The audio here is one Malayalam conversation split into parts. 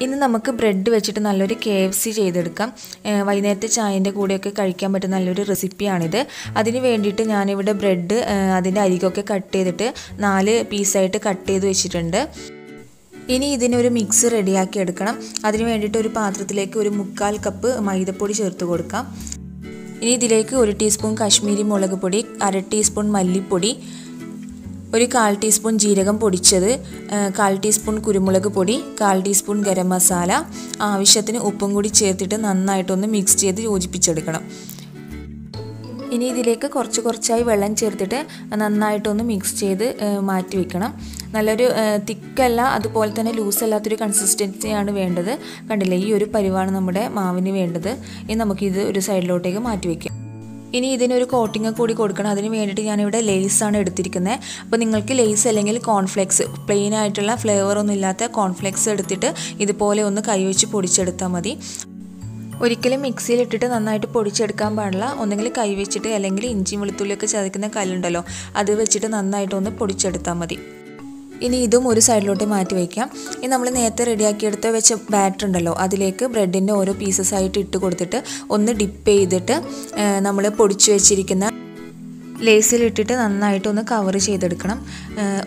ഇനി നമുക്ക് ബ്രെഡ് വെച്ചിട്ട് നല്ലൊരു KFC ചെയ്തെടുക്കാം. വൈകുന്നേരത്തെ ചായൻ്റെ കൂടെയൊക്കെ കഴിക്കാൻ പറ്റുന്ന നല്ലൊരു റെസിപ്പിയാണിത്. അതിന് വേണ്ടിയിട്ട് ഞാനിവിടെ ബ്രെഡ് അതിൻ്റെ അരികൊക്കെ കട്ട് ചെയ്തിട്ട് 4 പീസായിട്ട് കട്ട് ചെയ്ത് വെച്ചിട്ടുണ്ട്. ഇനി ഇതിനൊരു മിക്സ് റെഡിയാക്കി എടുക്കണം. അതിന് വേണ്ടിയിട്ട് ഒരു പാത്രത്തിലേക്ക് ഒരു 1/4 കപ്പ് മൈദപ്പൊടി ചേർത്ത് കൊടുക്കാം. ഇനി ഇതിലേക്ക് 1 ടീസ്പൂൺ കാശ്മീരി മുളക് പൊടി, 1/2 ടീസ്പൂൺ മല്ലിപ്പൊടി, ഒരു 1/4 ടീസ്പൂൺ ജീരകം പൊടിച്ചത്, 1/4 ടീസ്പൂൺ കുരുമുളക് പൊടി, 1/4 ടീസ്പൂൺ ഗരം മസാല, ആവശ്യത്തിന് ഉപ്പും കൂടി ചേർത്തിട്ട് നന്നായിട്ടൊന്ന് മിക്സ് ചെയ്ത് യോജിപ്പിച്ചെടുക്കണം. ഇനി ഇതിലേക്ക് കുറച്ചായി വെള്ളം ചേർത്തിട്ട് നന്നായിട്ടൊന്ന് മിക്സ് ചെയ്ത് മാറ്റി വെക്കണം. നല്ലൊരു തിക്കല്ല, അതുപോലെ തന്നെ ലൂസല്ലാത്തൊരു കൺസിസ്റ്റൻസിയാണ് വേണ്ടത്. കണ്ടില്ലേ, ഈ ഒരു പരിവാണ് നമ്മുടെ മാവിന് വേണ്ടത്. ഇനി നമുക്കിത് ഒരു സൈഡിലോട്ടേക്ക് മാറ്റി വയ്ക്കാം. ഇനി ഇതിനൊരു കോട്ടിങ് കൂടി കൊടുക്കണം. അതിന് വേണ്ടിയിട്ട് ഞാനിവിടെ ലേസാണ് എടുത്തിരിക്കുന്നത്. അപ്പോൾ നിങ്ങൾക്ക് ലേസ് അല്ലെങ്കിൽ കോൺഫ്ലെക്സ്, പ്ലെയിൻ ആയിട്ടുള്ള ഫ്ലേവറൊന്നും ഇല്ലാത്ത കോൺഫ്ലെക്സ് എടുത്തിട്ട് ഇതുപോലെ ഒന്ന് കൈവച്ച് പൊടിച്ചെടുത്താൽ മതി. ഒരിക്കലും മിക്സിയിലിട്ടിട്ട് നന്നായിട്ട് പൊടിച്ചെടുക്കാൻ പാടില്ല. ഒന്നെങ്കിൽ കൈ വെച്ചിട്ട് അല്ലെങ്കിൽ ഇഞ്ചി വെളുത്തുള്ളിയൊക്കെ ചതയ്ക്കുന്ന കല്ലുണ്ടല്ലോ, അത് വെച്ചിട്ട് നന്നായിട്ടൊന്ന് പൊടിച്ചെടുത്താൽ മതി. ഇനി ഇതും ഒരു സൈഡിലോട്ട് മാറ്റി വയ്ക്കാം. ഇനി നമ്മൾ നേരത്തെ റെഡിയാക്കിയെടുത്ത് വെച്ച ബാറ്റർ ഉണ്ടല്ലോ, അതിലേക്ക് ബ്രെഡിൻ്റെ ഓരോ പീസസ് ആയിട്ട് ഇട്ട് കൊടുത്തിട്ട് ഒന്ന് ഡിപ്പ് ചെയ്തിട്ട് നമ്മൾ പൊടിച്ചു വെച്ചിരിക്കുന്ന ലേസിലിട്ടിട്ട് നന്നായിട്ടൊന്ന് കവർ ചെയ്തെടുക്കണം.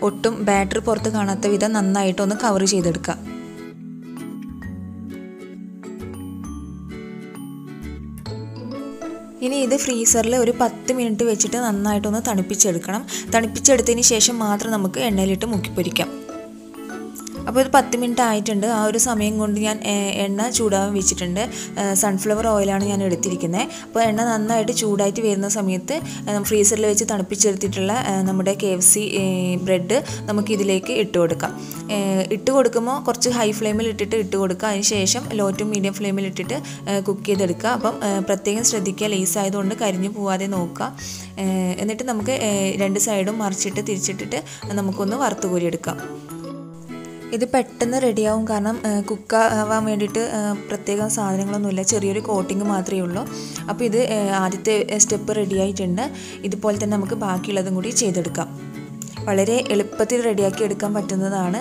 ഒട്ടും ബാറ്റർ പുറത്ത് കാണാത്ത വിധം നന്നായിട്ടൊന്ന് കവർ ചെയ്തെടുക്കാം. ഇനി ഇത് ഫ്രീസറിൽ ഒരു 10 മിനിറ്റ് വെച്ചിട്ട് നന്നായിട്ടൊന്ന് തണുപ്പിച്ചെടുക്കണം. തണുപ്പിച്ചെടുത്തതിന് ശേഷം മാത്രം നമുക്ക് എണ്ണയിലിട്ട് മുക്കിപ്പൊരിക്കാം. അപ്പോൾ ഇത് 10 മിനിറ്റ് ആയിട്ടുണ്ട്. ആ ഒരു സമയം കൊണ്ട് ഞാൻ എണ്ണ ചൂടാവാൻ വെച്ചിട്ടുണ്ട്. സൺഫ്ലവർ ഓയിലാണ് ഞാൻ എടുത്തിരിക്കുന്നത്. അപ്പോൾ എണ്ണ നന്നായിട്ട് ചൂടായിട്ട് വരുന്ന സമയത്ത് ഫ്രീസറിൽ വെച്ച് തണുപ്പിച്ചെടുത്തിട്ടുള്ള നമ്മുടെ KFC ബ്രെഡ് നമുക്കിതിലേക്ക് ഇട്ട് കൊടുക്കാം. ഇട്ട് കൊടുക്കുമ്പോൾ കുറച്ച് ഹൈ ഫ്ലെയിമിൽ ഇട്ടിട്ട് ഇട്ട് കൊടുക്കുക. അതിന് ശേഷം ലോ ടു മീഡിയം ഫ്ലെയിമിൽ ഇട്ടിട്ട് കുക്ക് ചെയ്തെടുക്കുക. അപ്പം പ്രത്യേകം ശ്രദ്ധിക്കുക, ലേസ് ആയതുകൊണ്ട് കരിഞ്ഞു പോവാതെ നോക്കുക. എന്നിട്ട് നമുക്ക് 2 സൈഡും മറിച്ചിട്ട് തിരിച്ചിട്ടിട്ട് നമുക്കൊന്ന് വറുത്ത് കോരിയെടുക്കാം. ഇത് പെട്ടെന്ന് റെഡിയാവും, കാരണം കുക്കാവാൻ വേണ്ടിയിട്ട് പ്രത്യേകം സാധനങ്ങളൊന്നുമില്ല, ചെറിയൊരു കോട്ടിങ് മാത്രമേ ഉള്ളൂ. അപ്പോൾ ഇത് ആദ്യത്തെ സ്റ്റെപ്പ് റെഡിയായിട്ടുണ്ട്. ഇതുപോലെ തന്നെ നമുക്ക് ബാക്കിയുള്ളതും കൂടി ചെയ്തെടുക്കാം. വളരെ എളുപ്പത്തിൽ റെഡിയാക്കി എടുക്കാൻ പറ്റുന്നതാണ്.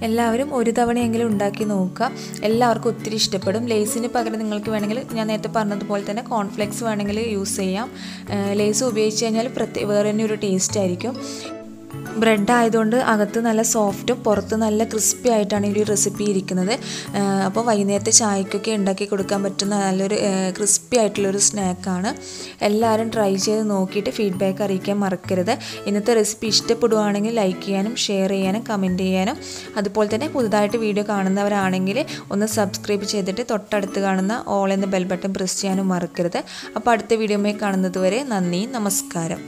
എല്ലാവരും ഒരു തവണയെങ്കിലും ഉണ്ടാക്കി നോക്കുക. എല്ലാവർക്കും ഒത്തിരി ഇഷ്ടപ്പെടും. ലേസിന് പകരം നിങ്ങൾക്ക് വേണമെങ്കിൽ ഞാൻ നേരത്തെ പറഞ്ഞതുപോലെ തന്നെ കോൺഫ്ലെക്സ് വേണമെങ്കിൽ യൂസ് ചെയ്യാം. ലേസ് ഉപയോഗിച്ച് കഴിഞ്ഞാൽ വേറെ തന്നെ ഒരു ടേസ്റ്റ് ആയിരിക്കും. ബ്രെഡ് ആയതുകൊണ്ട് അകത്ത് നല്ല സോഫ്റ്റും പുറത്ത് നല്ല ക്രിസ്പി ആയിട്ടാണ് ഈ റെസിപ്പി ഇരിക്കുന്നത്. അപ്പോൾ വൈകുന്നേരത്തെ ചായക്കൊക്കെ ഉണ്ടാക്കി കൊടുക്കാൻ പറ്റുന്ന നല്ലൊരു ക്രിസ്പി ആയിട്ടുള്ളൊരു സ്നാക്കാണ്. എല്ലാവരും ട്രൈ ചെയ്ത് നോക്കിയിട്ട് ഫീഡ്ബാക്ക് അറിയിക്കാൻ മറക്കരുത്. ഇന്നത്തെ റെസിപ്പി ഇഷ്ടപ്പെടുകയാണെങ്കിൽ ലൈക്ക് ചെയ്യാനും ഷെയർ ചെയ്യാനും കമൻറ്റ് ചെയ്യാനും, അതുപോലെ തന്നെ പുതുതായിട്ട് വീഡിയോ കാണുന്നവരാണെങ്കിൽ ഒന്ന് സബ്സ്ക്രൈബ് ചെയ്തിട്ട് തൊട്ടടുത്ത് കാണുന്ന ഓൾ എന്ന ബെൽ ബട്ടൺ പ്രസ് ചെയ്യാനും മറക്കരുത്. അപ്പോൾ അടുത്ത വീഡിയോയിൽ കാണുന്നത് വരെ നന്ദി, നമസ്കാരം.